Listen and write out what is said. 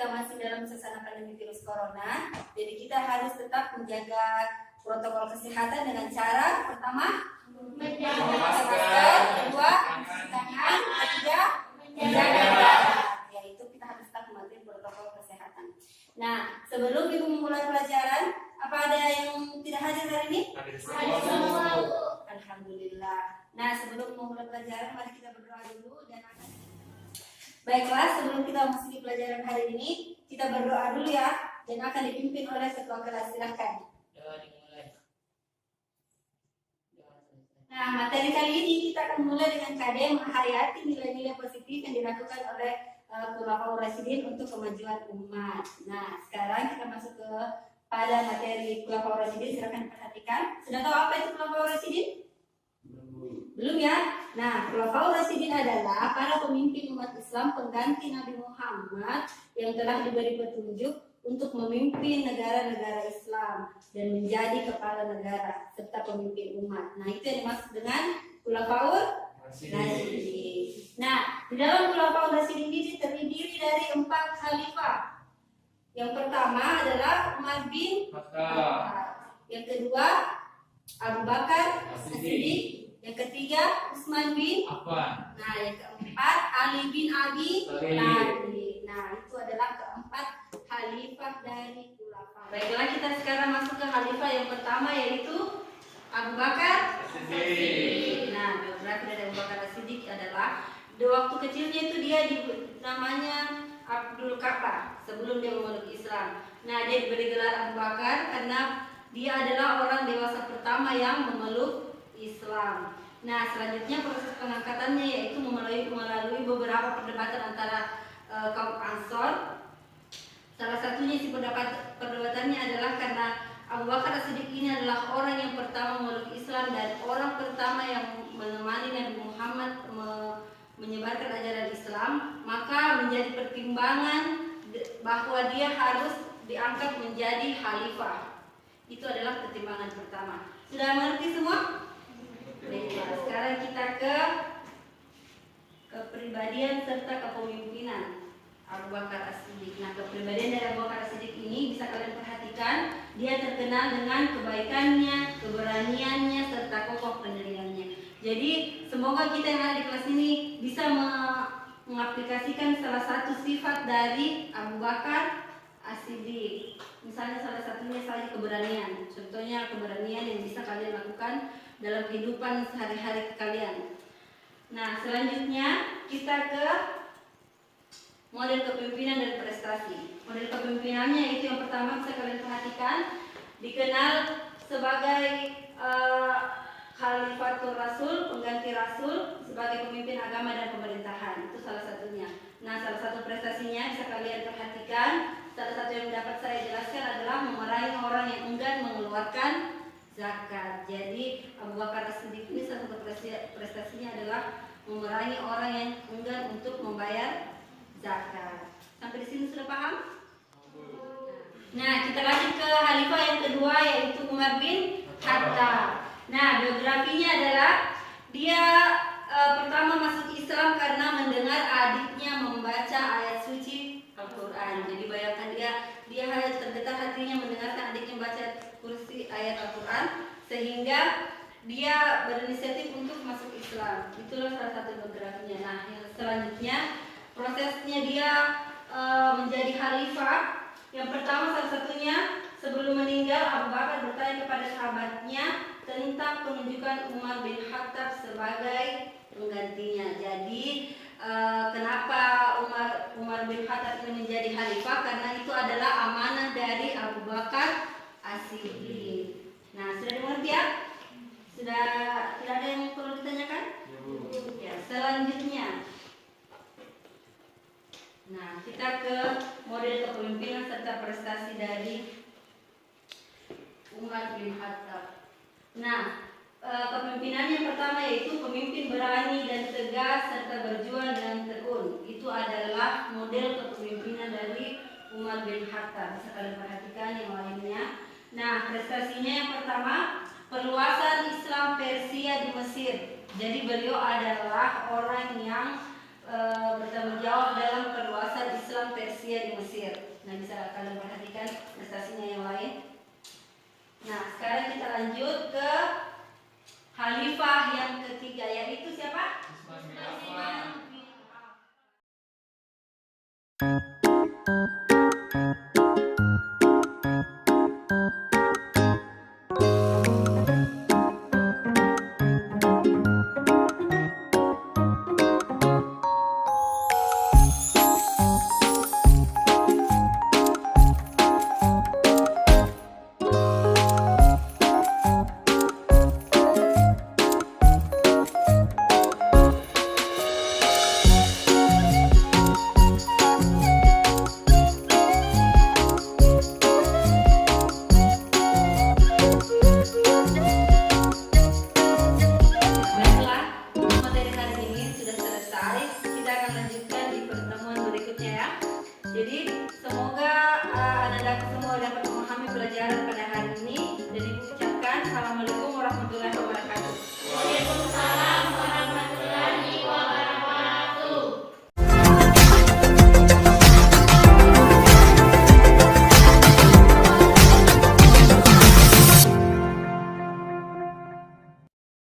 kita masih dalam suasana pandemi virus corona, jadi kita harus tetap menjaga protokol kesehatan dengan cara pertama memakai masker, kedua mencuci tangan, ketiga menjaga jarak. Yaitu kita harus tetap mematuhi protokol kesehatan. Nah, sebelum Ibu memulai pelajaran, apa ada yang tidak hadir hari ini? Hadir. Alhamdulillah. Nah, sebelum memulai pelajaran, mari kita berdoa dulu dan baiklah, sebelum kita masuk di pelajaran hari ini, kita berdoa dulu ya, dan akan dipimpin oleh ketua kelas. Silakan. Nah, materi kali ini kita akan mulai dengan KD menghayati nilai-nilai positif yang dilakukan oleh Khulafaur Rasyidin untuk kemajuan umat. Nah, sekarang kita masuk ke pada materi Khulafaur Rasyidin. Silakan perhatikan. Sudah tahu apa itu Khulafaur Rasyidin? Belum ya? Nah, Khulafaur Rasyidin adalah para pemimpin umat Islam pengganti Nabi Muhammad yang telah diberi petunjuk untuk memimpin negara-negara Islam dan menjadi kepala negara serta pemimpin umat. Nah, itu yang dimaksud dengan Khulafaur Rasyidin. Nah, di dalam Khulafaur Rasyidin ini terdiri dari 4 khalifah. Yang pertama adalah Umar bin Khattab. Yang kedua Abu Bakar As-Siddiq. Yang ketiga Utsman bin Affan. Nah, yang keempat Ali bin Abi Thalib. Nah, itu adalah keempat khalifah dari Khulafaur. Baiklah, kita sekarang masuk ke khalifah yang pertama, yaitu Abu Bakar As-Siddiq. Nah, biografi dari Abu Bakar As-Siddiq adalah di waktu kecilnya itu dia namanya Abdul Ka'bah sebelum dia memeluk Islam. Nah, dia diberi gelar Abu Bakar karena dia adalah orang dewasa pertama yang memeluk Islam. Nah, selanjutnya proses pengangkatannya yaitu melalui beberapa perdebatan antara kaum Ansor. Salah satunya isi perdebatannya adalah karena Abu Bakar As-Siddiq ini adalah orang yang pertama memeluk Islam dan orang pertama yang menemani Nabi Muhammad menyebarkan ajaran Islam, maka menjadi pertimbangan bahwa dia harus diangkat menjadi khalifah. Itu adalah pertimbangan pertama. Sudah mengerti semua? Baiklah, sekarang kita ke kepribadian serta kepemimpinan Abu Bakar As-Siddiq. Nah, kepribadian dari Abu Bakar As-Siddiq ini bisa kalian perhatikan, dia terkenal dengan kebaikannya, keberaniannya, serta kokoh pendiriannya. Jadi, semoga kita yang ada di kelas ini bisa mengaplikasikan salah satu sifat dari Abu Bakar As-Siddiq. Misalnya salah satunya saja keberanian. Contohnya keberanian yang bisa kalian lakukan dalam kehidupan sehari-hari kalian. Nah, selanjutnya kita ke model kepemimpinan dan prestasi. Model kepemimpinannya itu yang pertama bisa kalian perhatikan, dikenal sebagai Khalifatul Rasul, pengganti Rasul sebagai pemimpin agama dan pemerintahan. Itu salah satunya. Nah, salah satu prestasinya bisa kalian perhatikan. Salah satu yang dapat saya jelaskan adalah memerangi orang yang enggan mengeluarkan zakat. Jadi Abu Bakar As-Siddiq ini salah satu prestasinya adalah memerangi orang yang enggan untuk membayar zakat. Sampai di sini sudah paham? Nah, kita lanjut ke khalifah yang kedua, yaitu Umar bin Khattab. Nah, biografinya adalah dia pertama masuk Islam karena mendengar adiknya membaca ayat suci Al-Quran. Jadi bayangkan dia tergetar hatinya mendengarkan adiknya membaca kursi ayat Al-Quran, sehingga dia berinisiatif untuk masuk Islam. Itulah salah satu biografinya. Nah, yang selanjutnya prosesnya dia menjadi khalifah. Yang pertama salah satunya sebelum meninggal Abu Bakar bertanya kepada sahabatnya tentang penunjukan Umar bin Khattab sebagai penggantinya. Jadi kenapa Umar bin Khattab ini menjadi khalifah? Karena itu adalah amanah dari Abu Bakar As-Siddiq. Nah, sudah dimengerti ya? Sudah tidak ada yang perlu ditanyakan? Ya, selanjutnya. Nah, kita ke model kepemimpinan serta prestasi dari Umar bin Khattab. Nah, kepemimpinannya yang pertama yaitu pemimpin berani dan tegas serta berjuang dengan tekun. Itu adalah model kepemimpinan dari Umar bin Khattab. Bisa kalian perhatikan yang lainnya. Nah, prestasinya yang pertama, perluasan Islam Persia di Mesir. Jadi beliau adalah orang yang bertanggung jawab dalam perluasan Islam Persia di Mesir. Nah, bisa kalian perhatikan prestasinya yang lain. Nah, sekarang kita lanjut ke Khalifah yang ketiga, yaitu siapa? Utsman bin Baiklah, materi hari ini sudah selesai.